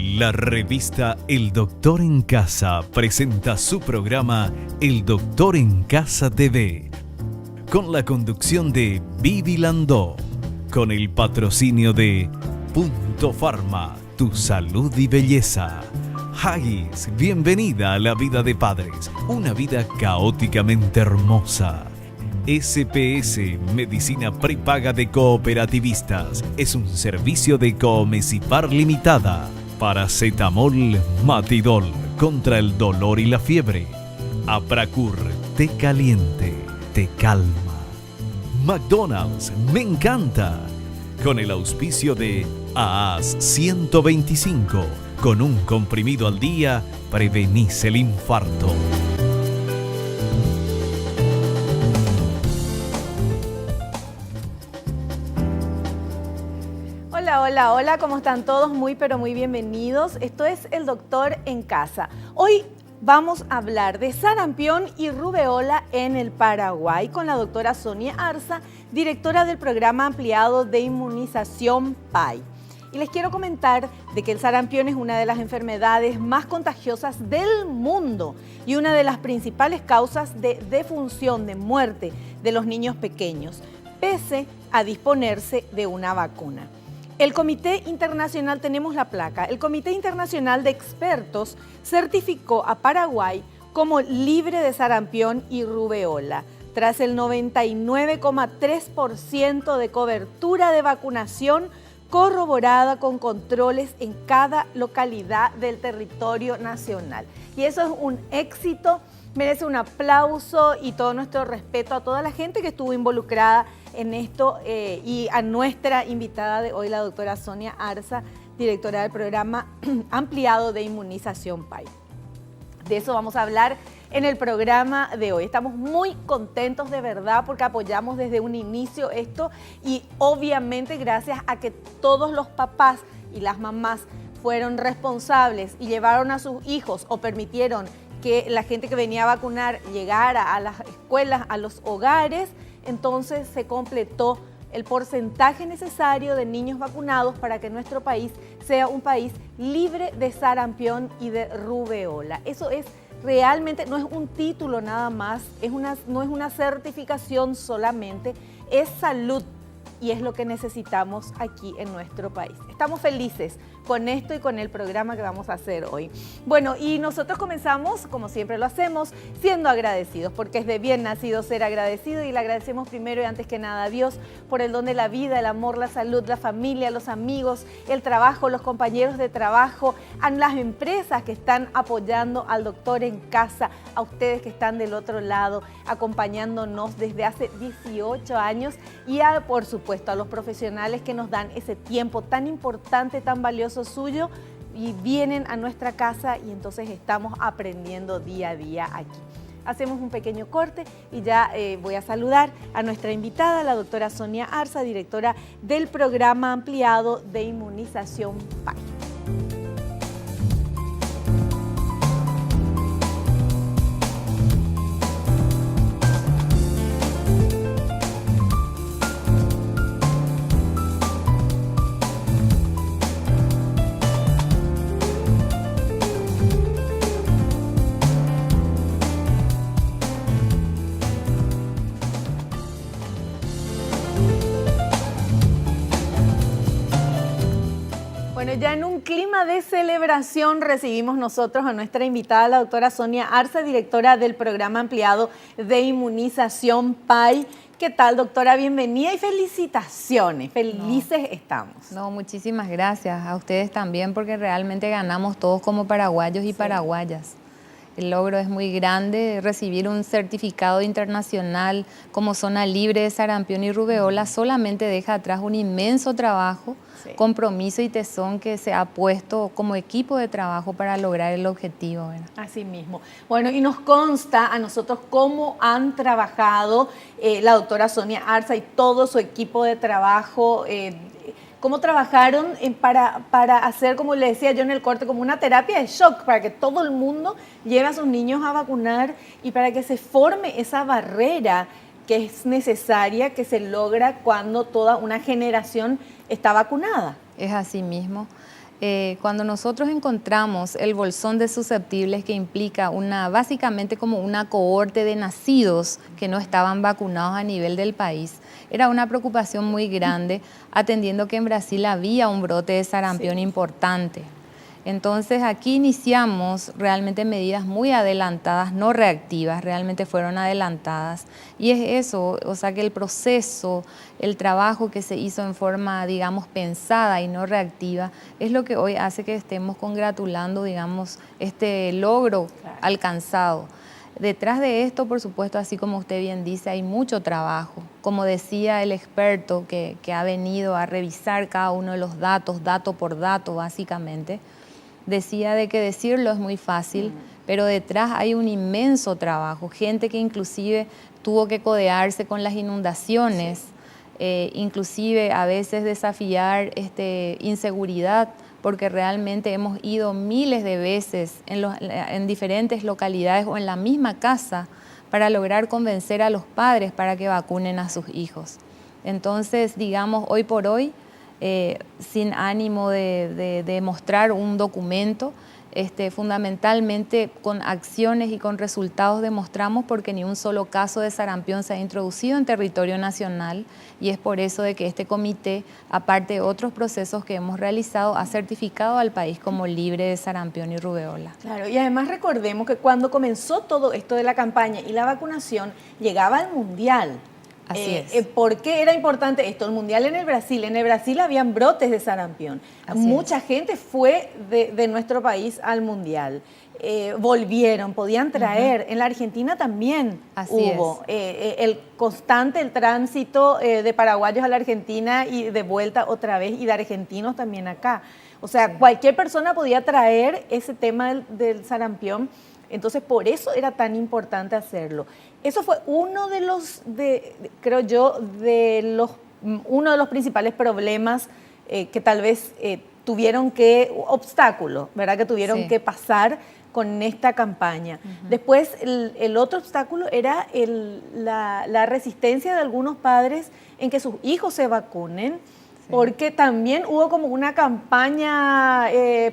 La revista El Doctor en Casa presenta su programa El Doctor en Casa TV, con la conducción de Vivi Landó, con el patrocinio de Punto Pharma, tu salud y belleza. Haggis, bienvenida a la vida de padres, una vida caóticamente hermosa. SPS, Medicina Prepaga de Cooperativistas, es un servicio de Coomesipar Limitada. Paracetamol Matidol, contra el dolor y la fiebre. Apracur, té caliente, te calma. McDonald's, me encanta. Con el auspicio de AAS 125, con un comprimido al día, prevenís el infarto. Hola, ¿cómo están todos? Muy bienvenidos. Esto es El Doctor en Casa. Hoy vamos a hablar de sarampión y rubeola en el Paraguay con la doctora Sonia Arza, directora del programa ampliado de inmunización PAI. Y les quiero comentar de que el sarampión es una de las enfermedades más contagiosas del mundo y una de las principales causas de defunción, de muerte de los niños pequeños, pese a disponerse de una vacuna. El Comité Internacional, tenemos la placa, el Comité Internacional de Expertos certificó a Paraguay como libre de sarampión y rubeola, tras el 99,3% de cobertura de vacunación corroborada con controles en cada localidad del territorio nacional. Y eso es un éxito, merece un aplauso y todo nuestro respeto a toda la gente que estuvo involucrada en esto y a nuestra invitada de hoy, la doctora Sonia Arza, directora del programa ampliado de inmunización PAI. De eso vamos a hablar en el programa de hoy. Estamos muy contentos de verdad porque apoyamos desde un inicio esto y obviamente gracias a que todos los papás y las mamás fueron responsables y llevaron a sus hijos o permitieron que la gente que venía a vacunar llegara a las escuelas, a los hogares. Entonces se completó el porcentaje necesario de niños vacunados para que nuestro país sea un país libre de sarampión y de rubeola. Eso es realmente, no es un título nada más, no es una certificación solamente, es salud y es lo que necesitamos aquí en nuestro país. Estamos felices con esto y con el programa que vamos a hacer hoy. Bueno, y nosotros comenzamos, como siempre lo hacemos, siendo agradecidos, porque es de bien nacido ser agradecido y le agradecemos primero y antes que nada a Dios por el don de la vida, el amor, la salud, la familia, los amigos, el trabajo, los compañeros de trabajo, a las empresas que están apoyando al doctor en casa, a ustedes que están del otro lado, acompañándonos desde hace 18 años y por supuesto a los profesionales que nos dan ese tiempo tan importante, tan valioso suyo y vienen a nuestra casa y entonces estamos aprendiendo día a día aquí. Hacemos un pequeño corte y ya voy a saludar a nuestra invitada, la doctora Sonia Arza, directora del programa ampliado de inmunización PAI. Bueno, ya en un clima de celebración recibimos nosotros a nuestra invitada, la doctora Sonia Arza, directora del programa ampliado de inmunización PAI. ¿Qué tal, doctora? Bienvenida y felicitaciones. Felices estamos. No, muchísimas gracias a ustedes también porque realmente ganamos todos como paraguayos y paraguayas. El logro es muy grande, recibir un certificado internacional como zona libre de sarampión y rubeola solamente deja atrás un inmenso trabajo, compromiso y tesón que se ha puesto como equipo de trabajo para lograr el objetivo, ¿verdad? Así mismo. Bueno, y nos consta a nosotros cómo han trabajado la doctora Sonia Arza y todo su equipo de trabajo, cómo trabajaron para hacer, como le decía yo en el corte, como una terapia de shock, para que todo el mundo lleve a sus niños a vacunar y para que se forme esa barrera que es necesaria, que se logra cuando toda una generación está vacunada. Es así mismo. Cuando nosotros encontramos el bolsón de susceptibles, que implica básicamente como una cohorte de nacidos que no estaban vacunados a nivel del país, era una preocupación muy grande, atendiendo que en Brasil había un brote de sarampión importante. Entonces aquí iniciamos realmente medidas muy adelantadas, no reactivas, realmente fueron adelantadas. Y es eso, o sea que el proceso, el trabajo que se hizo en forma, digamos, pensada y no reactiva, es lo que hoy hace que estemos congratulando, digamos, este logro alcanzado. Detrás de esto, por supuesto, así como usted bien dice, hay mucho trabajo. Como decía el experto que ha venido a revisar cada uno de los datos, dato por dato, básicamente, decía de que decirlo es muy fácil, pero detrás hay un inmenso trabajo, gente que inclusive tuvo que codearse con las inundaciones, inclusive a veces desafiar inseguridad, porque realmente hemos ido miles de veces en diferentes localidades o en la misma casa para lograr convencer a los padres para que vacunen a sus hijos. Entonces, digamos, hoy por hoy, sin ánimo de mostrar un documento, fundamentalmente con acciones y con resultados demostramos porque ni un solo caso de sarampión se ha introducido en territorio nacional, y es por eso de que este comité, aparte de otros procesos que hemos realizado, ha certificado al país como libre de sarampión y rubeola. Claro, y además recordemos que cuando comenzó todo esto de la campaña y la vacunación, llegaba al Mundial. Así es. ¿Por qué era importante esto? El Mundial en el Brasil. En el Brasil habían brotes de sarampión. Mucha gente fue de nuestro país al Mundial. Volvieron, podían traer. En la Argentina también hubo el tránsito de paraguayos a la Argentina y de vuelta otra vez, y de argentinos también acá. O sea, cualquier persona podía traer ese tema del sarampión. Entonces, por eso era tan importante hacerlo. Eso fue uno de los, creo yo, uno de los principales problemas que tal vez obstáculos, ¿verdad? Que tuvieron que pasar con esta campaña. Después, el otro obstáculo era la resistencia de algunos padres en que sus hijos se vacunen, porque también hubo como una campaña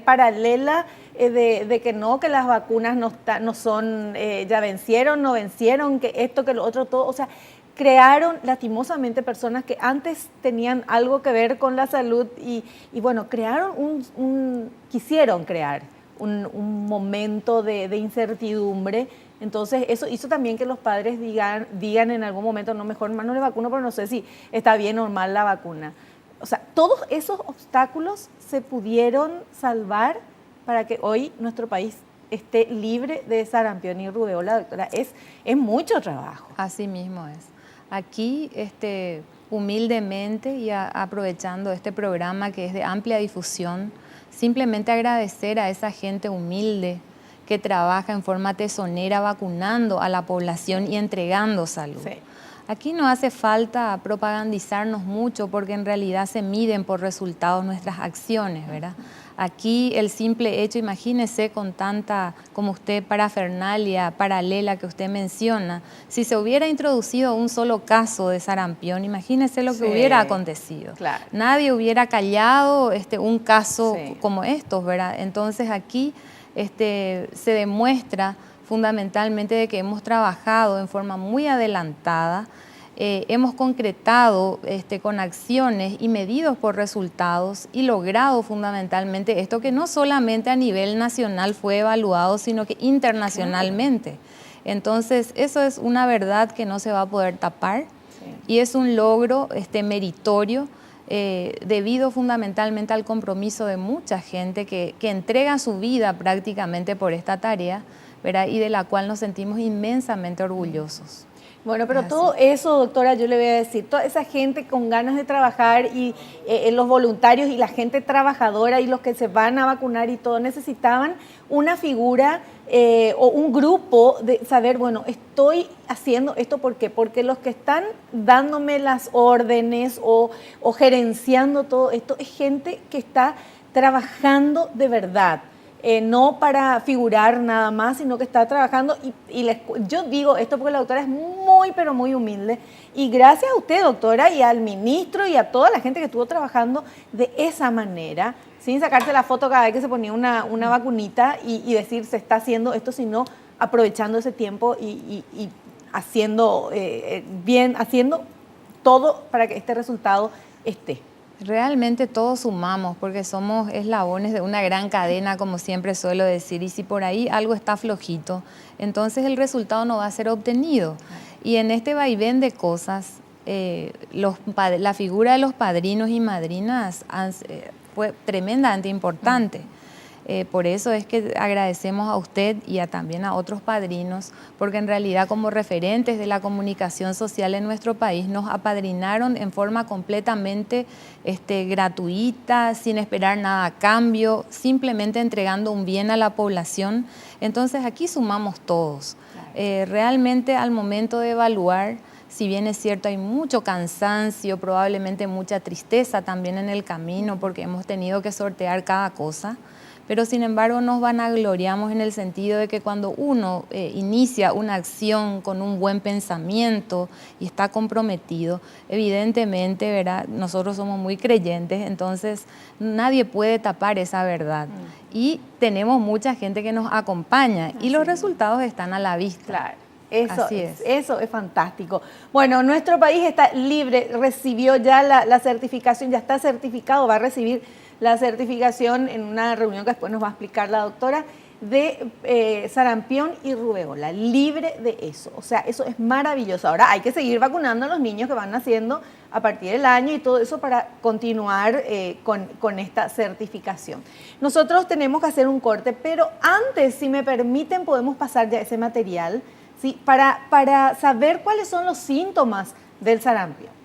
paralela de que las vacunas no son, ya vencieron, no vencieron, que esto, que lo otro, todo. O sea, crearon lastimosamente personas que antes tenían algo que ver con la salud y bueno, quisieron crear un momento de incertidumbre. Entonces, eso hizo también que los padres digan en algún momento, no, mejor no le vacuno, pero no sé si está bien o mal la vacuna. O sea, todos esos obstáculos se pudieron salvar para que hoy nuestro país esté libre de sarampión y rubeola, doctora. Es mucho trabajo. Así mismo es. Aquí, humildemente y aprovechando este programa que es de amplia difusión, simplemente agradecer a esa gente humilde que trabaja en forma tesonera vacunando a la población y entregando salud. Sí. Aquí no hace falta propagandizarnos mucho porque en realidad se miden por resultados nuestras acciones, ¿verdad? Aquí el simple hecho, imagínese con tanta, como usted, parafernalia paralela que usted menciona, si se hubiera introducido un solo caso de sarampión, imagínese lo que hubiera acontecido. Claro. Nadie hubiera callado un caso como estos, ¿verdad? Entonces aquí se demuestra fundamentalmente de que hemos trabajado en forma muy adelantada, hemos concretado con acciones y medidos por resultados y logrado fundamentalmente esto que no solamente a nivel nacional fue evaluado, sino que internacionalmente. Entonces, eso es una verdad que no se va a poder tapar y es un logro meritorio debido fundamentalmente al compromiso de mucha gente que entrega su vida prácticamente por esta tarea, ¿verdad? Y de la cual nos sentimos inmensamente orgullosos. Bueno, pero todo eso, doctora, yo le voy a decir, toda esa gente con ganas de trabajar y los voluntarios y la gente trabajadora y los que se van a vacunar y todo, necesitaban una figura o un grupo de saber, bueno, estoy haciendo esto, ¿por qué? Porque los que están dándome las órdenes o gerenciando todo esto es gente que está trabajando de verdad. no para figurar nada más, sino que está trabajando. Yo digo esto porque la doctora es muy, pero muy humilde. Y gracias a usted, doctora, y al ministro y a toda la gente que estuvo trabajando de esa manera, sin sacarse la foto cada vez que se ponía una vacunita y decir se está haciendo esto, sino aprovechando ese tiempo y haciendo bien, haciendo todo para que este resultado esté. Realmente todos sumamos porque somos eslabones de una gran cadena, como siempre suelo decir, y si por ahí algo está flojito, entonces el resultado no va a ser obtenido. Y en este vaivén de cosas, la figura de los padrinos y madrinas fue tremendamente importante. Por eso es que agradecemos a usted y también a otros padrinos, porque en realidad como referentes de la comunicación social en nuestro país nos apadrinaron en forma completamente gratuita, sin esperar nada a cambio, simplemente entregando un bien a la población. Entonces aquí sumamos todos. Realmente al momento de evaluar, si bien es cierto hay mucho cansancio, probablemente mucha tristeza también en el camino, porque hemos tenido que sortear cada cosa, pero sin embargo nos vanagloriamos en el sentido de que cuando uno inicia una acción con un buen pensamiento y está comprometido, evidentemente, ¿verdad? Nosotros somos muy creyentes, entonces nadie puede tapar esa verdad. Y tenemos mucha gente que nos acompaña y los resultados están a la vista. Claro. Eso es fantástico. Bueno, nuestro país está libre, recibió ya la certificación, ya está certificado, va a recibir la certificación en una reunión que después nos va a explicar la doctora, de sarampión y rubeola, libre de eso. O sea, eso es maravilloso. Ahora hay que seguir vacunando a los niños que van naciendo a partir del año y todo eso para continuar con esta certificación. Nosotros tenemos que hacer un corte, pero antes, si me permiten, podemos pasar ya ese material, ¿sí? Para saber cuáles son los síntomas del sarampión.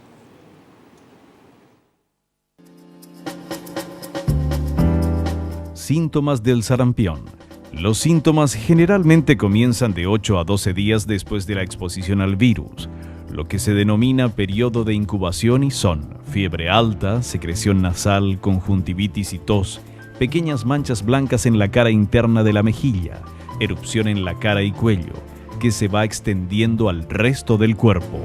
Síntomas del sarampión. Los síntomas generalmente comienzan de 8 a 12 días después de la exposición al virus, lo que se denomina periodo de incubación, y son fiebre alta, secreción nasal, conjuntivitis y tos, pequeñas manchas blancas en la cara interna de la mejilla, erupción en la cara y cuello, que se va extendiendo al resto del cuerpo.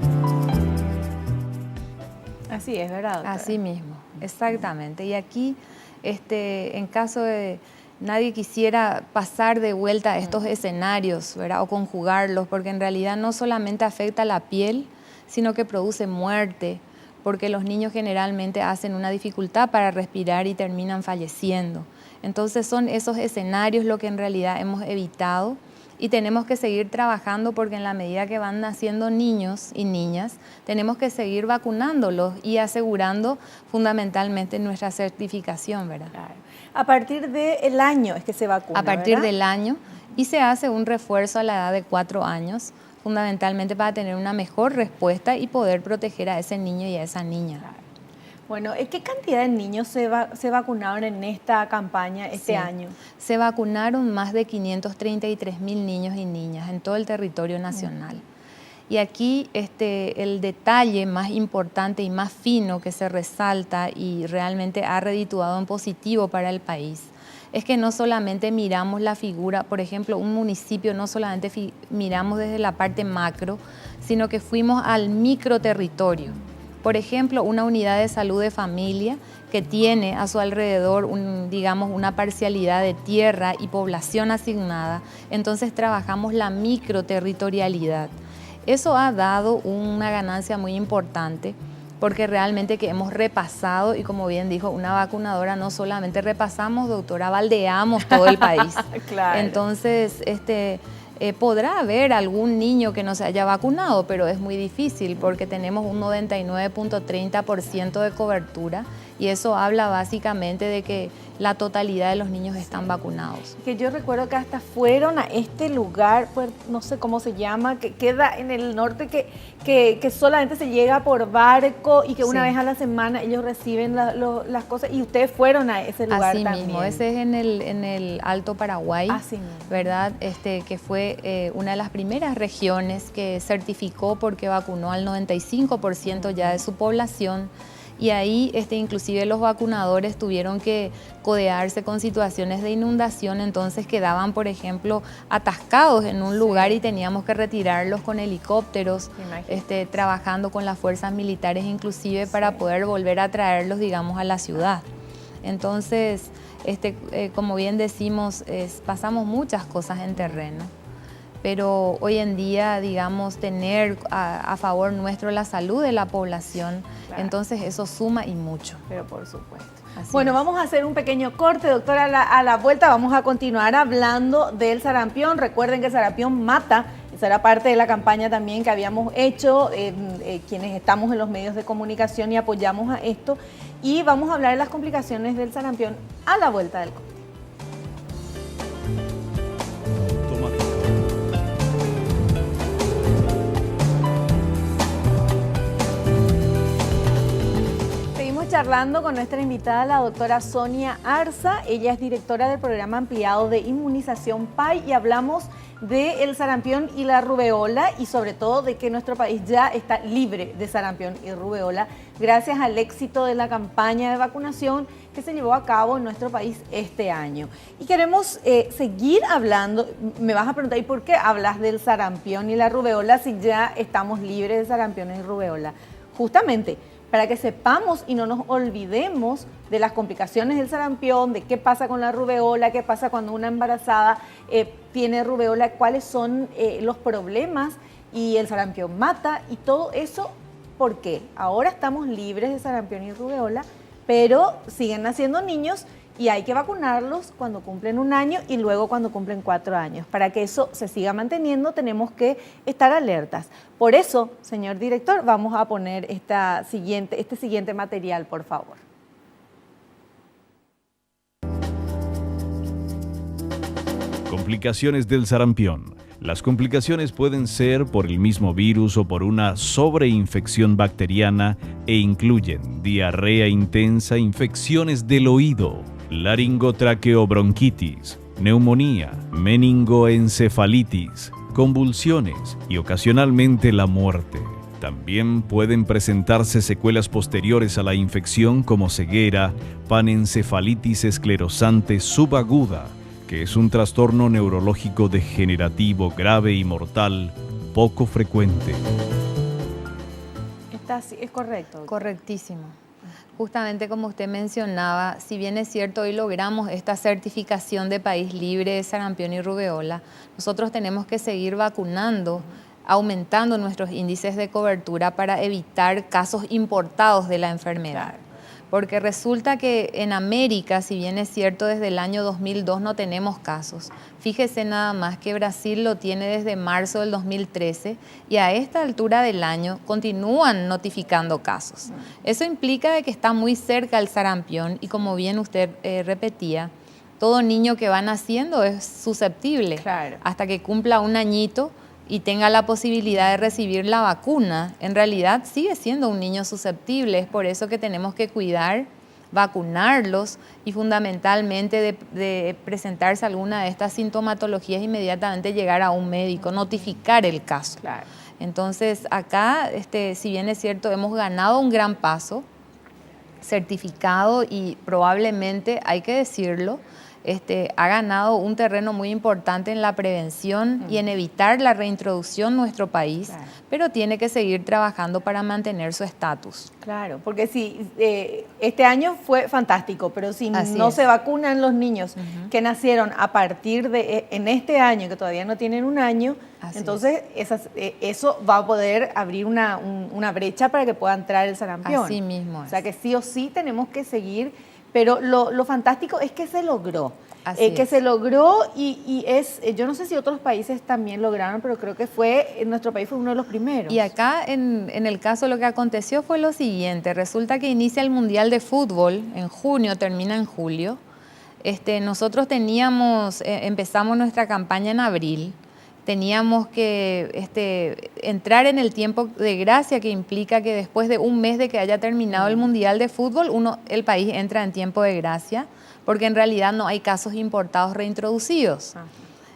Así es, ¿verdad, doctora? Así mismo, exactamente. Y aquí, en caso de nadie quisiera pasar de vuelta a estos escenarios, ¿verdad? O conjugarlos, porque en realidad no solamente afecta la piel, sino que produce muerte, porque los niños generalmente hacen una dificultad para respirar y terminan falleciendo. Entonces son esos escenarios lo que en realidad hemos evitado y tenemos que seguir trabajando porque en la medida que van naciendo niños y niñas, tenemos que seguir vacunándolos y asegurando fundamentalmente nuestra certificación, ¿verdad? Claro. A partir del año es que se vacuna, A partir ¿verdad? del año, y se hace un refuerzo a la edad de 4 años, fundamentalmente para tener una mejor respuesta y poder proteger a ese niño y a esa niña. Claro. Bueno, ¿qué cantidad de niños se vacunaron en esta campaña este año? Se vacunaron más de 533.000 niños y niñas en todo el territorio nacional. Y aquí el detalle más importante y más fino que se resalta y realmente ha redituado en positivo para el país es que no solamente miramos la figura, por ejemplo, un municipio no solamente miramos desde la parte macro, sino que fuimos al microterritorio. Por ejemplo, una unidad de salud de familia que tiene a su alrededor, una parcialidad de tierra y población asignada, entonces trabajamos la microterritorialidad. Eso ha dado una ganancia muy importante porque realmente que hemos repasado y como bien dijo una vacunadora, no solamente repasamos, doctora, baldeamos todo el país. Claro. Entonces, podrá haber algún niño que no se haya vacunado, pero es muy difícil porque tenemos un 99.30% de cobertura y eso habla básicamente de que la totalidad de los niños están vacunados. Que yo recuerdo que hasta fueron a este lugar, pues, no sé cómo se llama, que queda en el norte, que solamente se llega por barco y que una vez a la semana ellos reciben las cosas y ustedes fueron a ese lugar así también. Mismo, ese es en el Alto Paraguay, así mismo, ¿verdad? Que fue una de las primeras regiones que certificó porque vacunó al 95% ya de su población. y ahí inclusive los vacunadores tuvieron que codearse con situaciones de inundación, entonces quedaban, por ejemplo, atascados en un lugar y teníamos que retirarlos con helicópteros, trabajando con las fuerzas militares inclusive para poder volver a traerlos, digamos, a la ciudad. Entonces, como bien decimos, pasamos muchas cosas en terreno, pero hoy en día, digamos, tener a favor nuestro la salud de la población, claro, entonces eso suma y mucho. Pero por supuesto. Así bueno, es. Vamos a hacer un pequeño corte, doctora. A la vuelta vamos a continuar hablando del sarampión. Recuerden que el sarampión mata. Esa era parte de la campaña también que habíamos hecho, quienes estamos en los medios de comunicación y apoyamos a esto. Y vamos a hablar de las complicaciones del sarampión a la vuelta del corte. Charlando con nuestra invitada, la doctora Sonia Arza. Ella es directora del programa ampliado de inmunización PAI y hablamos del sarampión y la rubeola y sobre todo de que nuestro país ya está libre de sarampión y rubeola gracias al éxito de la campaña de vacunación que se llevó a cabo en nuestro país este año. Y queremos seguir hablando. Me vas a preguntar, ¿y por qué hablas del sarampión y la rubeola si ya estamos libres de sarampión y rubeola? Justamente para que sepamos y no nos olvidemos de las complicaciones del sarampión, de qué pasa con la rubeola, qué pasa cuando una embarazada tiene rubeola, cuáles son los problemas y el sarampión mata y todo eso. ¿Por qué? Ahora estamos libres de sarampión y rubeola, pero siguen naciendo niños y hay que vacunarlos cuando cumplen 1 año y luego cuando cumplen 4 años. Para que eso se siga manteniendo tenemos que estar alertas. Por eso, señor director, vamos a poner este siguiente material, por favor. Complicaciones del sarampión. Las complicaciones pueden ser por el mismo virus o por una sobreinfección bacteriana e incluyen diarrea intensa, infecciones del oído, laringotraqueobronquitis, neumonía, meningoencefalitis, convulsiones y ocasionalmente la muerte. También pueden presentarse secuelas posteriores a la infección como ceguera, panencefalitis esclerosante subaguda, que es un trastorno neurológico degenerativo grave y mortal, poco frecuente. Es correcto. Correctísimo. Justamente como usted mencionaba, si bien es cierto, hoy logramos esta certificación de país libre de sarampión y rubeola, nosotros tenemos que seguir vacunando, aumentando nuestros índices de cobertura para evitar casos importados de la enfermedad. Claro. Porque resulta que en América, si bien es cierto, desde el año 2002 no tenemos casos. Fíjese nada más que Brasil lo tiene desde marzo del 2013 y a esta altura del año continúan notificando casos. Eso implica de que está muy cerca el sarampión y como bien usted repetía, todo niño que va naciendo es susceptible. Claro. Hasta que cumpla 1 añito y tenga la posibilidad de recibir la vacuna, en realidad sigue siendo un niño susceptible. Es por eso que tenemos que cuidar, vacunarlos y fundamentalmente de presentarse alguna de estas sintomatologías, inmediatamente llegar a un médico, notificar el caso. Claro. Entonces acá, si bien es cierto, hemos ganado un gran paso, certificado y probablemente, hay que decirlo, ha ganado un terreno muy importante en la prevención y en evitar la reintroducción en nuestro país, claro, pero tiene que seguir trabajando para mantener su estatus. Claro, porque si este año fue fantástico, pero si no se vacunan los niños que nacieron a partir de en este año, que todavía no tienen 1 año, entonces eso va a poder abrir una brecha para que pueda entrar el sarampión. Así mismo es. O sea que sí o sí tenemos que seguir. Pero lo fantástico es que se logró. Se logró y yo no sé si otros países también lograron, pero creo que nuestro país fue uno de los primeros. Y acá en el caso lo que aconteció fue lo siguiente. Resulta que inicia el Mundial de Fútbol en junio, termina en julio. Nosotros empezamos nuestra campaña en abril. Teníamos que entrar en el tiempo de gracia, que implica que después de 1 mes de que haya terminado el Mundial de Fútbol, el país entra en tiempo de gracia, porque en realidad no hay casos importados reintroducidos.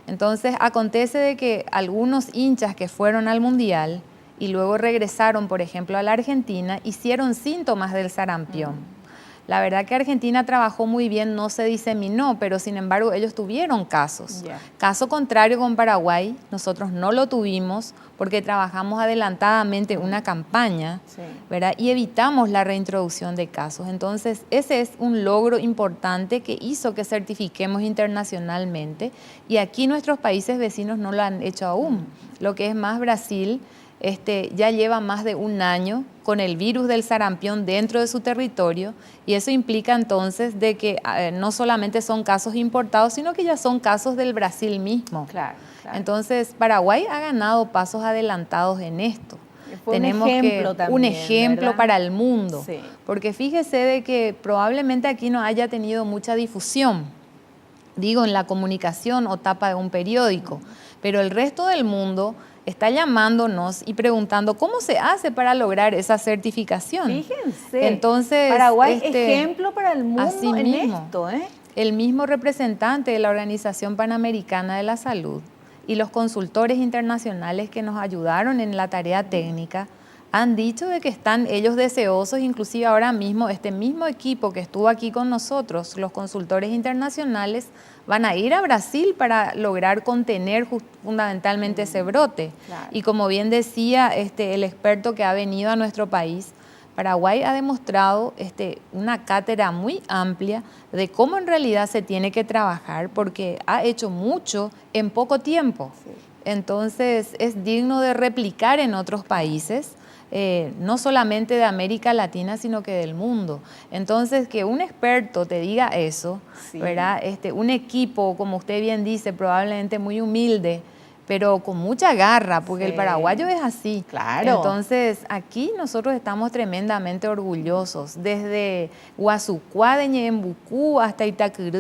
Entonces acontece de que algunos hinchas que fueron al Mundial y luego regresaron, por ejemplo, a la Argentina, hicieron síntomas del sarampión. La verdad que Argentina trabajó muy bien, no se diseminó, pero sin embargo ellos tuvieron casos. Caso contrario con Paraguay, nosotros no lo tuvimos porque trabajamos adelantadamente una campaña, ¿verdad? Y evitamos la reintroducción de casos. Entonces, ese es un logro importante que hizo que certifiquemos internacionalmente y aquí nuestros países vecinos no lo han hecho aún. Lo que es más Brasil, ya lleva más de un año con el virus del sarampión dentro de su territorio y eso implica entonces de que no solamente son casos importados, sino que ya son casos del Brasil mismo. Claro. Entonces, Paraguay ha ganado pasos adelantados en esto. Tenemos un ejemplo ¿verdad? Para el mundo, porque fíjese de que probablemente aquí no haya tenido mucha difusión, digo, en la comunicación o tapa de un periódico, pero el resto del mundo está llamándonos y preguntando cómo se hace para lograr esa certificación. Fíjense, entonces, Paraguay ejemplo para el mundo en mismo, esto. El mismo representante de la Organización Panamericana de la Salud y los consultores internacionales que nos ayudaron en la tarea técnica han dicho de que están ellos deseosos, inclusive ahora mismo este mismo equipo que estuvo aquí con nosotros, los consultores internacionales, van a ir a Brasil para lograr contener fundamentalmente ese brote. Y como bien decía el experto que ha venido a nuestro país, Paraguay ha demostrado una cátedra muy amplia de cómo en realidad se tiene que trabajar porque ha hecho mucho en poco tiempo. Entonces es digno de replicar en otros países. No solamente de América Latina, sino que del mundo. Entonces, que un experto te diga eso, ¿verdad? Un equipo, como usted bien dice, probablemente muy humilde, pero con mucha garra, porque el paraguayo es así. Claro. Entonces, aquí nosotros estamos tremendamente orgullosos, desde Guazucuá de Ñembucú hasta Itacurú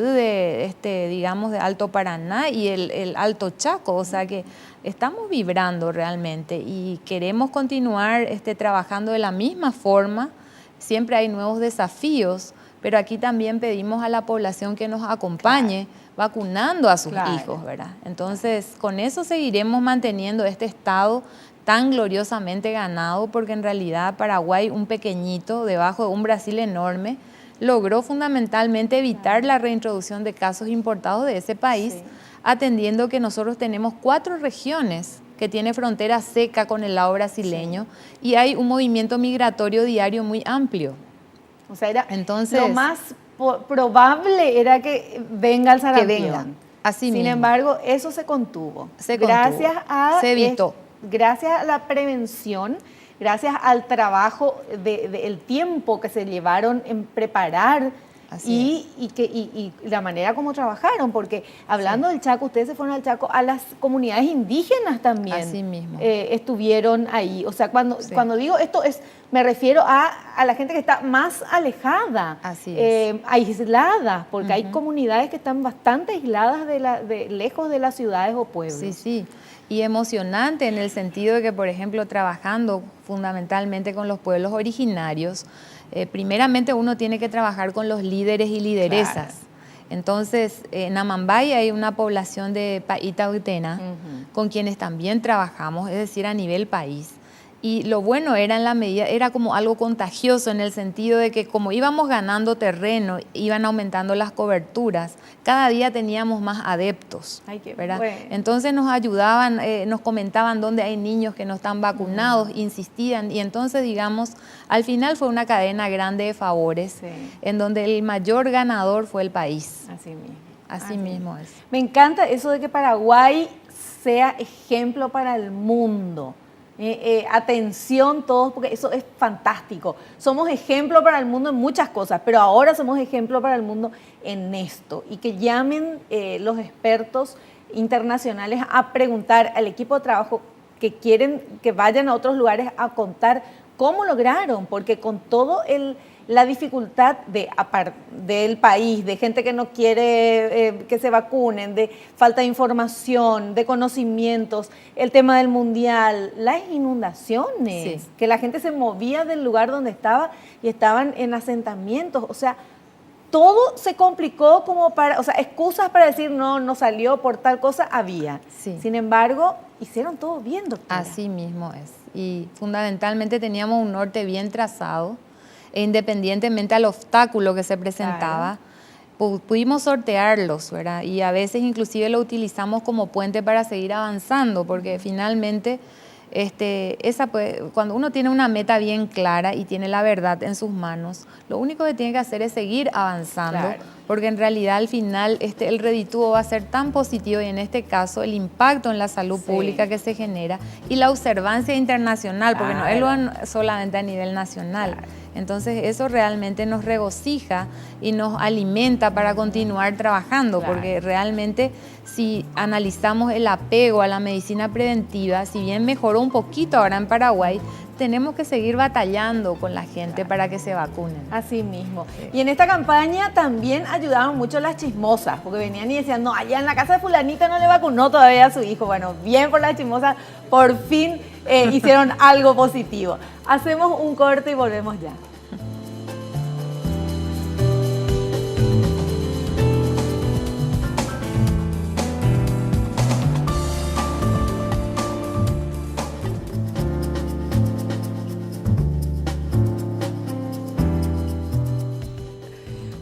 digamos, de Alto Paraná y el Alto Chaco, o sea que estamos vibrando realmente y queremos continuar trabajando de la misma forma. Siempre hay nuevos desafíos, pero aquí también pedimos a la población que nos acompañe vacunando a sus hijos, ¿verdad? Entonces, con eso seguiremos manteniendo este estado tan gloriosamente ganado, porque en realidad Paraguay, un pequeñito, debajo de un Brasil enorme, logró fundamentalmente evitar la reintroducción de casos importados de ese país, atendiendo que nosotros tenemos 4 regiones que tiene frontera seca con el lado brasileño y hay un movimiento migratorio diario muy amplio. O sea, entonces, lo más probable era que venga el sarampión. Que venga, así mismo. Sin embargo, eso se contuvo. Se evitó. Gracias a la prevención, gracias al trabajo el tiempo que se llevaron en preparar y la manera como trabajaron, porque hablando del Chaco, ustedes se fueron al Chaco, a las comunidades indígenas también. Así mismo. Estuvieron ahí. O sea, cuando digo esto me refiero a la gente que está más alejada, aislada, porque hay comunidades que están bastante aisladas lejos de las ciudades o pueblos. Sí. Y emocionante en el sentido de que, por ejemplo, trabajando fundamentalmente con los pueblos originarios, primeramente uno tiene que trabajar con los líderes y lideresas. Entonces, en Amambay hay una población de Paitautena con quienes también trabajamos, es decir, a nivel país. Y lo bueno era en la medida, era como algo contagioso en el sentido de que como íbamos ganando terreno, iban aumentando las coberturas, cada día teníamos más adeptos, ¿verdad? Bueno. Entonces nos ayudaban, nos comentaban dónde hay niños que no están vacunados, insistían, y entonces, digamos, al final fue una cadena grande de favores, en donde el mayor ganador fue el país. Así mismo es. Me encanta eso de que Paraguay sea ejemplo para el mundo. Atención todos, porque eso es fantástico. Somos ejemplo para el mundo en muchas cosas, pero ahora somos ejemplo para el mundo en esto. Y que llamen los expertos internacionales a preguntar al equipo de trabajo que quieren que vayan a otros lugares a contar cómo lograron, porque con todo la dificultad del país, de gente que no quiere que se vacunen, de falta de información, de conocimientos, el tema del mundial, las inundaciones, que la gente se movía del lugar donde estaba y estaban en asentamientos, o sea, todo se complicó como para, o sea, excusas para decir no salió por tal cosa había. Sí. Sin embargo, hicieron todo bien, doctora. Así mismo es. Y fundamentalmente teníamos un norte bien trazado, e independientemente al obstáculo que se presentaba, pudimos sortearlos, ¿verdad? Y a veces inclusive lo utilizamos como puente para seguir avanzando, porque finalmente cuando uno tiene una meta bien clara y tiene la verdad en sus manos, lo único que tiene que hacer es seguir avanzando, porque en realidad al final el reditúo va a ser tan positivo, y en este caso el impacto en la salud pública que se genera y la observancia internacional, porque no es solamente a nivel nacional. Entonces eso realmente nos regocija y nos alimenta para continuar trabajando, porque realmente si analizamos el apego a la medicina preventiva, si bien mejoró un poquito ahora en Paraguay, tenemos que seguir batallando con la gente para que se vacunen. Así mismo. Y en esta campaña también ayudaban mucho las chismosas, porque venían y decían, no, allá en la casa de fulanita no le vacunó todavía a su hijo. Bueno, bien por las chismosas, por fin hicieron algo positivo. Hacemos un corte y volvemos ya.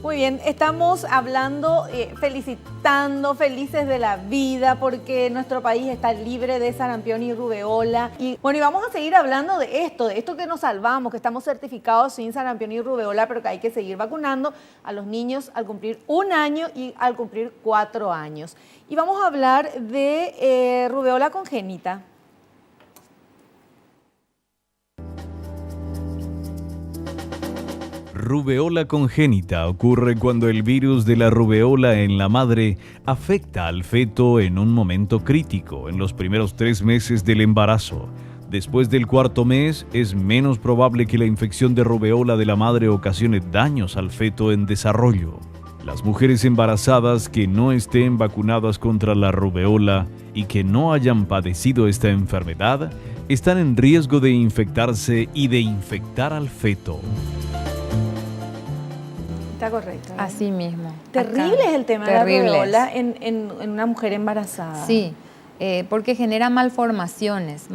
Muy bien, estamos hablando, felicitando, felices de la vida, porque nuestro país está libre de sarampión y rubeola. Y bueno, y vamos a seguir hablando de esto que nos salvamos, que estamos certificados sin sarampión y rubeola, pero que hay que seguir vacunando a los niños al cumplir 1 año y al cumplir 4 años. Y vamos a hablar de rubeola congénita. Rubeola congénita ocurre cuando el virus de la rubeola en la madre afecta al feto en un momento crítico, en los primeros 3 meses del embarazo. Después del 4º mes, es menos probable que la infección de rubeola de la madre ocasione daños al feto en desarrollo. Las mujeres embarazadas que no estén vacunadas contra la rubeola y que no hayan padecido esta enfermedad, están en riesgo de infectarse y de infectar al feto. Está correcto. Así mismo. Terrible es el tema de la rubeola en una mujer embarazada. Sí, porque genera malformaciones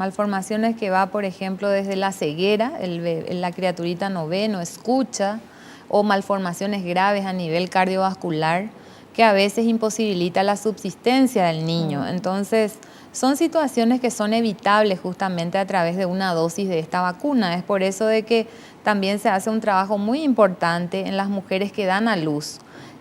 que va, por ejemplo, desde la ceguera, la criaturita no ve, no escucha, o malformaciones graves a nivel cardiovascular, que a veces imposibilita la subsistencia del niño. Entonces, son situaciones que son evitables justamente a través de una dosis de esta vacuna. Es por eso de que también se hace un trabajo muy importante en las mujeres que dan a luz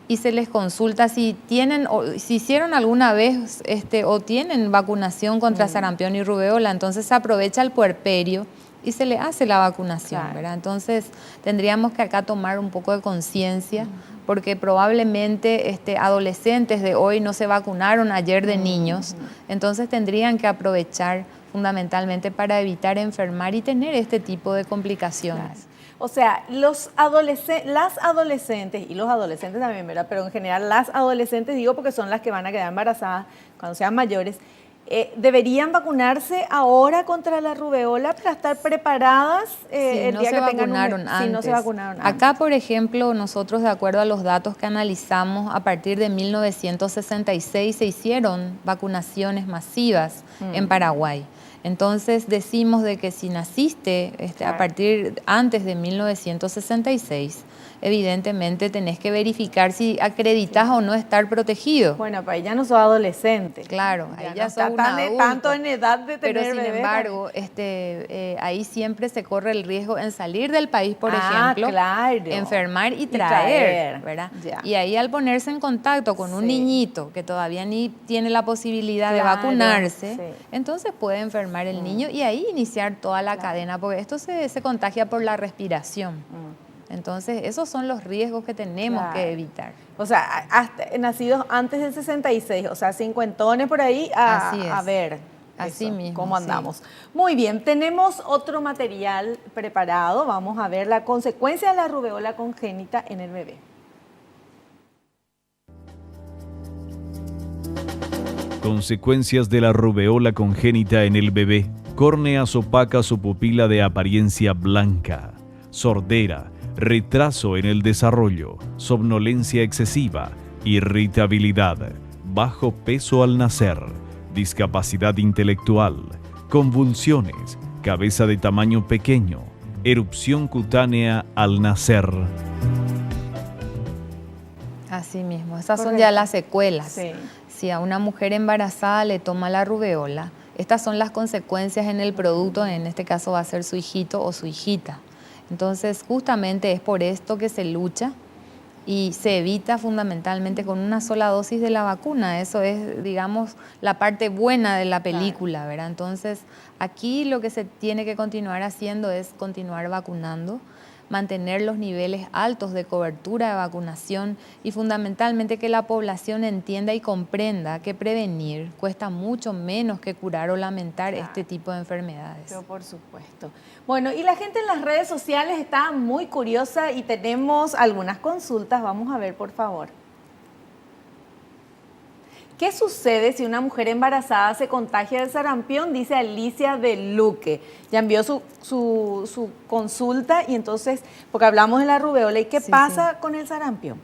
y se les consulta si tienen o si hicieron alguna vez o tienen vacunación contra sarampión y rubeola. Entonces se aprovecha el puerperio y se le hace la vacunación, ¿verdad? Entonces tendríamos que acá tomar un poco de conciencia, porque probablemente adolescentes de hoy no se vacunaron ayer de niños, entonces tendrían que aprovechar fundamentalmente para evitar enfermar y tener este tipo de complicaciones. Claro. O sea, las adolescentes y los adolescentes también, ¿verdad? Pero en general las adolescentes, digo porque son las que van a quedar embarazadas cuando sean mayores, ¿deberían vacunarse ahora contra la rubeola para estar preparadas el día que tengan antes. Si no se vacunaron antes? Acá, por ejemplo, nosotros, de acuerdo a los datos que analizamos, a partir de 1966 se hicieron vacunaciones masivas en Paraguay. Entonces decimos de que si naciste a partir antes de 1966, evidentemente tenés que verificar si acreditas o no estar protegido. Bueno, pues ya no sos adolescente. Claro, ahí ya no sos un adulto. Tanto en edad de tener Pero sin bebé, embargo, ahí siempre se corre el riesgo en salir del país, por ejemplo, enfermar y traer, ¿verdad? Ya. Y ahí al ponerse en contacto con un niñito que todavía ni tiene la posibilidad de vacunarse, entonces puede enfermar el niño y ahí iniciar toda la cadena, porque esto se contagia por la respiración. Entonces, esos son los riesgos que tenemos que evitar. O sea, hasta nacidos antes del 66, o sea, cincuentones por ahí, a ver así mismo, cómo andamos. Muy bien, tenemos otro material preparado. Vamos a ver la consecuencia de la rubeola congénita en el bebé. Consecuencias de la rubeola congénita en el bebé. Córneas opacas o pupila de apariencia blanca, sordera, retraso en el desarrollo, somnolencia excesiva, irritabilidad, bajo peso al nacer, discapacidad intelectual, convulsiones, cabeza de tamaño pequeño, erupción cutánea al nacer. Así mismo, esas son Correcto. ya las secuelas. Sí. Si a una mujer embarazada le toma la rubeola, estas son las consecuencias en el producto, en este caso va a ser su hijito o su hijita. Entonces, justamente es por esto que se lucha y se evita fundamentalmente con una sola dosis de la vacuna. Eso es, digamos, la parte buena de la película, ¿verdad? Entonces, aquí lo que se tiene que continuar haciendo es continuar vacunando, mantener los niveles altos de cobertura de vacunación y fundamentalmente que la población entienda y comprenda que prevenir cuesta mucho menos que curar o lamentar este tipo de enfermedades. Pero por supuesto. Bueno, y la gente en las redes sociales está muy curiosa y tenemos algunas consultas. Vamos a ver, por favor. ¿Qué sucede si una mujer embarazada se contagia del sarampión? Dice Alicia de Luque. Ya envió su consulta y entonces, porque hablamos de la rubeola, ¿y qué pasa con el sarampión?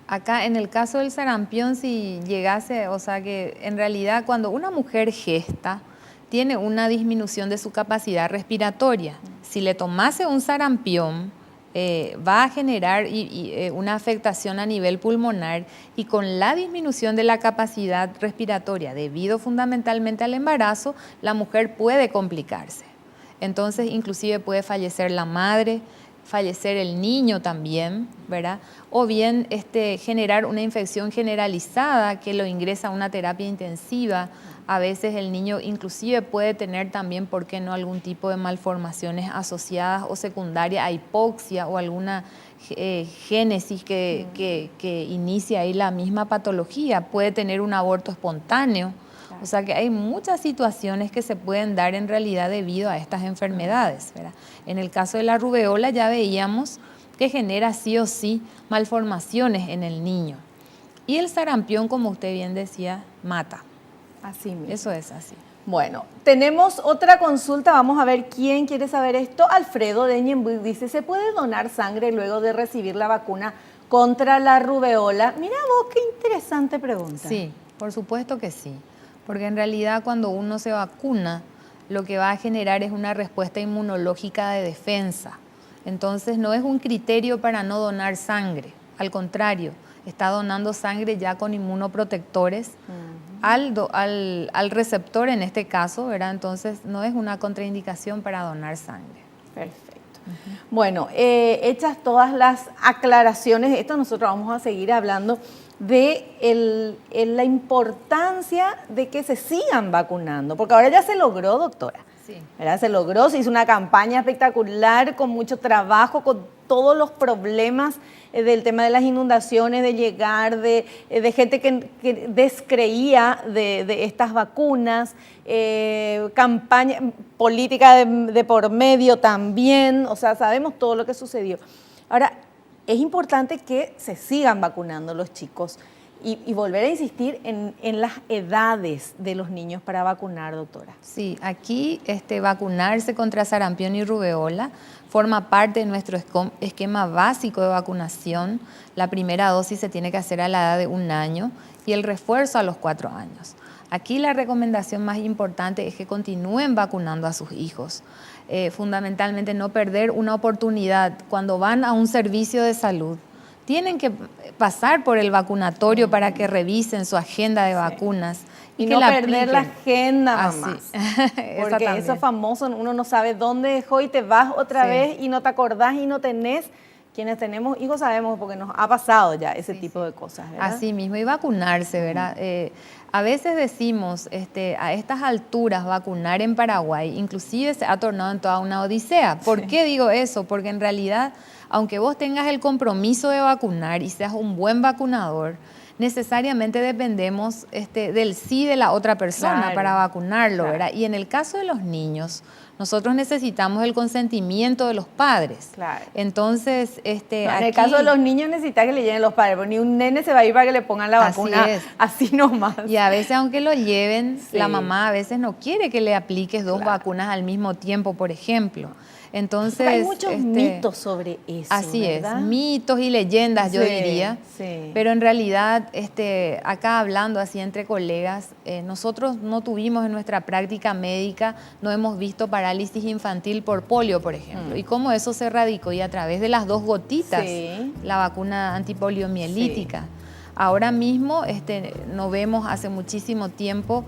Acá en el caso del sarampión, si llegase, o sea que en realidad cuando una mujer gesta, tiene una disminución de su capacidad respiratoria. Si le tomase un sarampión, va a generar una afectación a nivel pulmonar y con la disminución de la capacidad respiratoria debido fundamentalmente al embarazo, la mujer puede complicarse. Entonces, inclusive puede fallecer la madre, fallecer el niño también, ¿verdad? O bien generar una infección generalizada que lo ingresa a una terapia intensiva. A veces el niño inclusive puede tener también, ¿por qué no?, algún tipo de malformaciones asociadas o secundarias a hipoxia o alguna génesis que inicia ahí la misma patología. Puede tener un aborto espontáneo. O sea que hay muchas situaciones que se pueden dar en realidad debido a estas enfermedades, ¿verdad? En el caso de la rubeola ya veíamos que genera sí o sí malformaciones en el niño. Y el sarampión, como usted bien decía, mata. Así mismo. Eso es así. Bueno, tenemos otra consulta, vamos a ver quién quiere saber esto. Alfredo de Ñemby dice, ¿se puede donar sangre luego de recibir la vacuna contra la rubeola? Mira vos, qué interesante pregunta. Sí, por supuesto que sí, porque en realidad cuando uno se vacuna, lo que va a generar es una respuesta inmunológica de defensa. Entonces no es un criterio para no donar sangre, al contrario, está donando sangre ya con inmunoprotectores al receptor en este caso, ¿verdad? Entonces no es una contraindicación para donar sangre. Perfecto. Bueno, hechas todas las aclaraciones de esto, nosotros vamos a seguir hablando de la importancia de que se sigan vacunando, porque ahora ya se logró, doctora. Sí. ¿Verdad? Se logró, se hizo una campaña espectacular con mucho trabajo, con todos los problemas del tema de las inundaciones, de llegar, de gente que descreía de estas vacunas, campaña política de por medio también, o sea, sabemos todo lo que sucedió. Ahora, es importante que se sigan vacunando los chicos y volver a insistir en las edades de los niños para vacunar, doctora. Sí, aquí vacunarse contra sarampión y rubeola forma parte de nuestro esquema básico de vacunación. La primera dosis se tiene que hacer a la edad de 1 año y el refuerzo a los 4 años. Aquí la recomendación más importante es que continúen vacunando a sus hijos. Fundamentalmente no perder una oportunidad cuando van a un servicio de salud. Tienen que pasar por el vacunatorio para que revisen su agenda de vacunas. Y que no la perder la apliquen. agenda, mamá. Porque eso famoso, uno no sabe dónde dejó y te vas otra vez y no te acordás y no tenés. Quienes tenemos hijos sabemos porque nos ha pasado ya ese tipo de cosas, ¿verdad? Así mismo, y vacunarse, ¿verdad? A veces decimos, a estas alturas, vacunar en Paraguay, inclusive se ha tornado en toda una odisea. ¿Por qué digo eso? Porque en realidad, aunque vos tengas el compromiso de vacunar y seas un buen vacunador, necesariamente dependemos del sí de la otra persona para vacunarlo, ¿verdad? Y en el caso de los niños, nosotros necesitamos el consentimiento de los padres. Claro. Entonces, en el caso de los niños necesita que le lleven los padres, porque ni un nene se va a ir para que le pongan la vacuna así nomás. Y a veces, aunque lo lleven, la mamá a veces no quiere que le apliques 2 vacunas al mismo tiempo, por ejemplo. Entonces, hay muchos mitos sobre eso, así ¿verdad? es, mitos y leyendas, yo diría. Sí. Pero en realidad, acá hablando así entre colegas, nosotros no tuvimos en nuestra práctica médica, no hemos visto parálisis infantil por polio, por ejemplo. Y cómo eso se erradicó y a través de las 2 gotitas, la vacuna antipoliomielítica. Sí. Ahora mismo no vemos hace muchísimo tiempo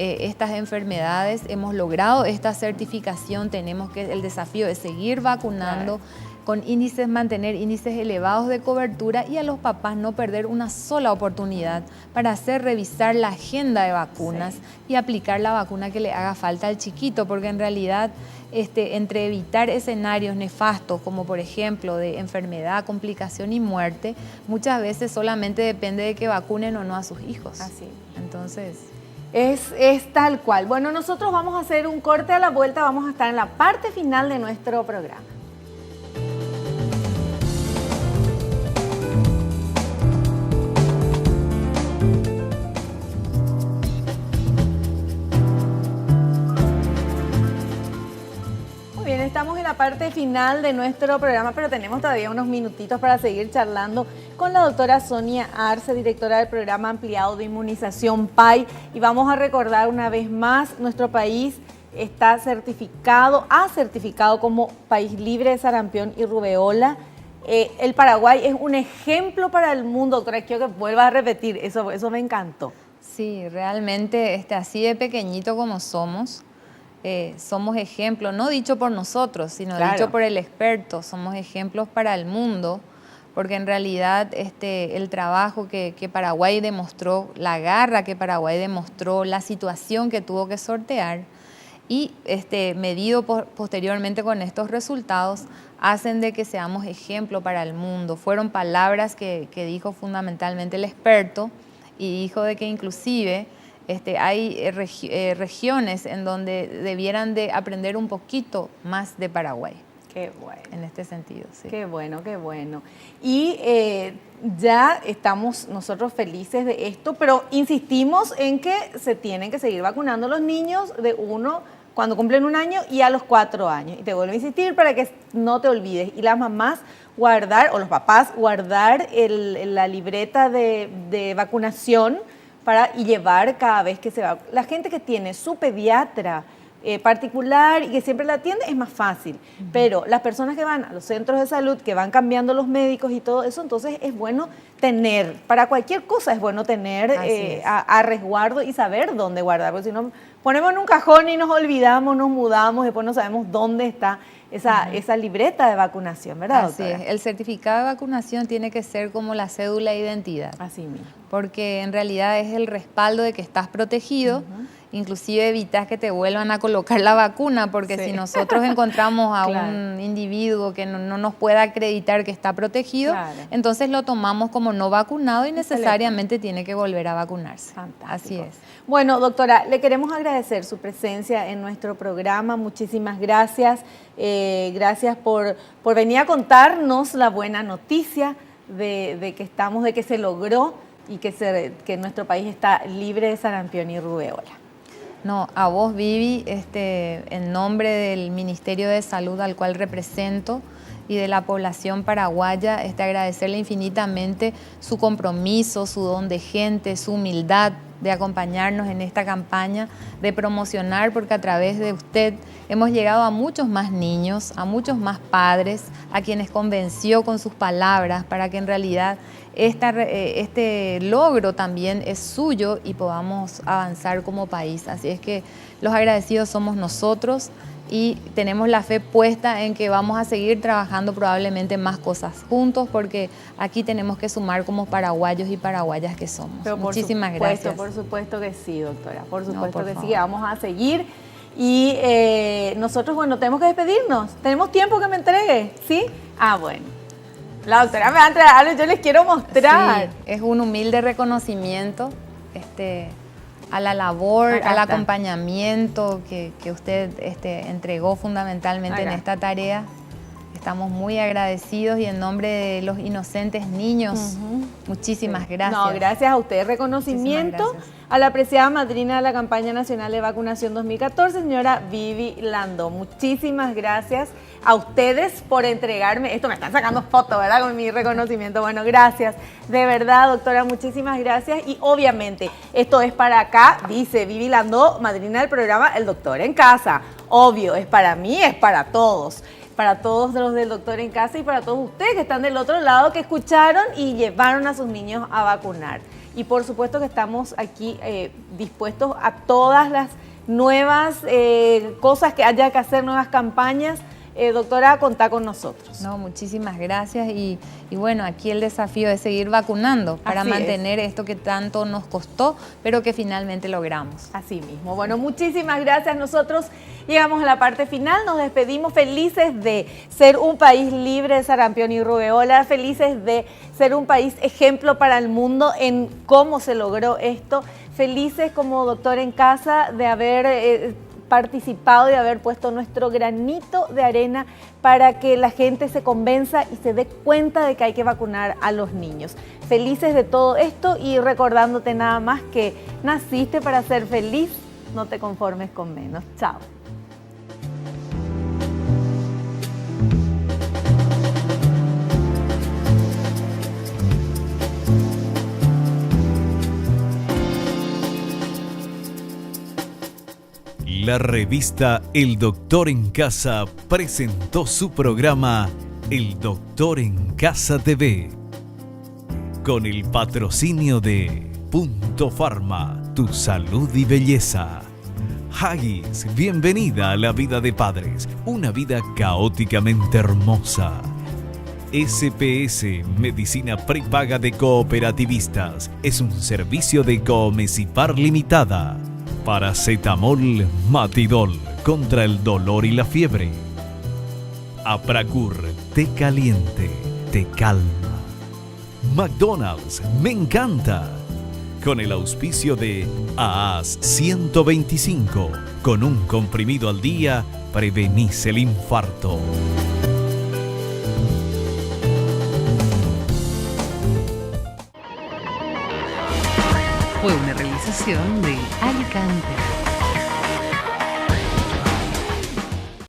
estas enfermedades, hemos logrado esta certificación, tenemos que el desafío es seguir vacunando, con mantener índices elevados de cobertura y a los papás no perder una sola oportunidad para hacer revisar la agenda de vacunas y aplicar la vacuna que le haga falta al chiquito, porque en realidad entre evitar escenarios nefastos como por ejemplo de enfermedad, complicación y muerte, muchas veces solamente depende de que vacunen o no a sus hijos. Así. Entonces... Es tal cual. Bueno, nosotros vamos a hacer un corte, a la vuelta vamos a estar en la parte final de nuestro programa. Estamos en la parte final de nuestro programa, pero tenemos todavía unos minutitos para seguir charlando con la doctora Sonia Arce, directora del programa ampliado de inmunización PAI. Y vamos a recordar una vez más, nuestro país está certificado, ha certificado como país libre de sarampión y rubeola. El Paraguay es un ejemplo para el mundo, doctora. Quiero que vuelva a repetir, eso me encantó. Sí, realmente así de pequeñito como somos ejemplos, no dicho por nosotros, sino dicho por el experto, somos ejemplos para el mundo, porque en realidad el trabajo que Paraguay demostró, la garra que Paraguay demostró, la situación que tuvo que sortear y medido posteriormente con estos resultados, hacen de que seamos ejemplo para el mundo. Fueron palabras que dijo fundamentalmente el experto y dijo de que inclusive hay regiones en donde debieran de aprender un poquito más de Paraguay. Qué bueno. En este sentido, sí. Qué bueno, qué bueno. Y ya estamos nosotros felices de esto, pero insistimos en que se tienen que seguir vacunando los niños de 1 cuando cumplen 1 año y a los 4 años. Y te vuelvo a insistir para que no te olvides. Y las mamás guardar, o los papás guardar la libreta de vacunación y llevar cada vez que se va. La gente que tiene su pediatra particular y que siempre la atiende es más fácil, pero las personas que van a los centros de salud, que van cambiando los médicos y todo eso, entonces es bueno tener, para cualquier cosa es bueno tener a resguardo y saber dónde guardar, porque si no ponemos en un cajón y nos olvidamos, nos mudamos, después no sabemos dónde está esa libreta de vacunación, ¿verdad, doctora? Así es. El certificado de vacunación tiene que ser como la cédula de identidad. Así mismo. Porque en realidad es el respaldo de que estás protegido, inclusive evitas que te vuelvan a colocar la vacuna, porque si nosotros encontramos a un individuo que no nos pueda acreditar que está protegido, entonces lo tomamos como no vacunado y necesariamente tiene que volver a vacunarse. Fantástico. Así es. Bueno, doctora, le queremos agradecer su presencia en nuestro programa. Muchísimas gracias. Gracias por venir a contarnos la buena noticia de que se logró y que nuestro país está libre de sarampión y rubeola. No, a vos, Vivi, en nombre del Ministerio de Salud al cual represento y de la población paraguaya, agradecerle infinitamente su compromiso, su don de gente, su humildad de acompañarnos en esta campaña, de promocionar, porque a través de usted hemos llegado a muchos más niños, a muchos más padres, a quienes convenció con sus palabras para que en realidad este logro también es suyo y podamos avanzar como país. Así es que los agradecidos somos nosotros y tenemos la fe puesta en que vamos a seguir trabajando probablemente más cosas juntos, porque aquí tenemos que sumar como paraguayos y paraguayas que somos. Muchísimas gracias. Por supuesto que sí, doctora, por supuesto que sí, vamos a seguir. Y nosotros, bueno, tenemos que despedirnos. ¿Tenemos tiempo que me entregue? ¿Sí? Bueno. La doctora me va a entregar algo, yo les quiero mostrar. Sí, es un humilde reconocimiento a la labor, al acompañamiento que usted entregó fundamentalmente en esta tarea. estamos muy agradecidos y en nombre de los inocentes niños, muchísimas gracias. No, gracias a usted. Reconocimiento a la apreciada madrina de la campaña nacional de vacunación 2014, señora Vivi Landó. Muchísimas gracias a ustedes por entregarme esto. Me están sacando fotos, ¿verdad? Con mi reconocimiento. Bueno, gracias. De verdad, doctora, muchísimas gracias. Y obviamente, esto es para acá, dice Vivi Landó, madrina del programa El Doctor en Casa. Obvio, es para mí, es para todos los del Doctor en Casa y para todos ustedes que están del otro lado, que escucharon y llevaron a sus niños a vacunar. Y por supuesto que estamos aquí dispuestos a todas las nuevas cosas que haya que hacer, nuevas campañas. Doctora, contá con nosotros. No, muchísimas gracias y bueno, aquí el desafío es seguir vacunando para mantener esto que tanto nos costó, pero que finalmente logramos. Así mismo. Bueno, muchísimas gracias. Nosotros llegamos a la parte final, nos despedimos felices de ser un país libre de sarampión y rubeola, felices de ser un país ejemplo para el mundo en cómo se logró esto, felices como Doctor en Casa de haber participado, de haber puesto nuestro granito de arena para que la gente se convenza y se dé cuenta de que hay que vacunar a los niños. Felices de todo esto y recordándote nada más que naciste para ser feliz, no te conformes con menos. Chao. La revista El Doctor en Casa presentó su programa El Doctor en Casa TV con el patrocinio de Punto Pharma, tu salud y belleza. Haggis, bienvenida a la vida de padres, una vida caóticamente hermosa. SPS, Medicina Prepaga de Cooperativistas, es un servicio de Coomesipar Limitada. Paracetamol Matidol contra el dolor y la fiebre. Apracur, té caliente, te calma. McDonald's, me encanta. Con el auspicio de AAS 125, con un comprimido al día, prevenís el infarto. Fue una realización de Alicante.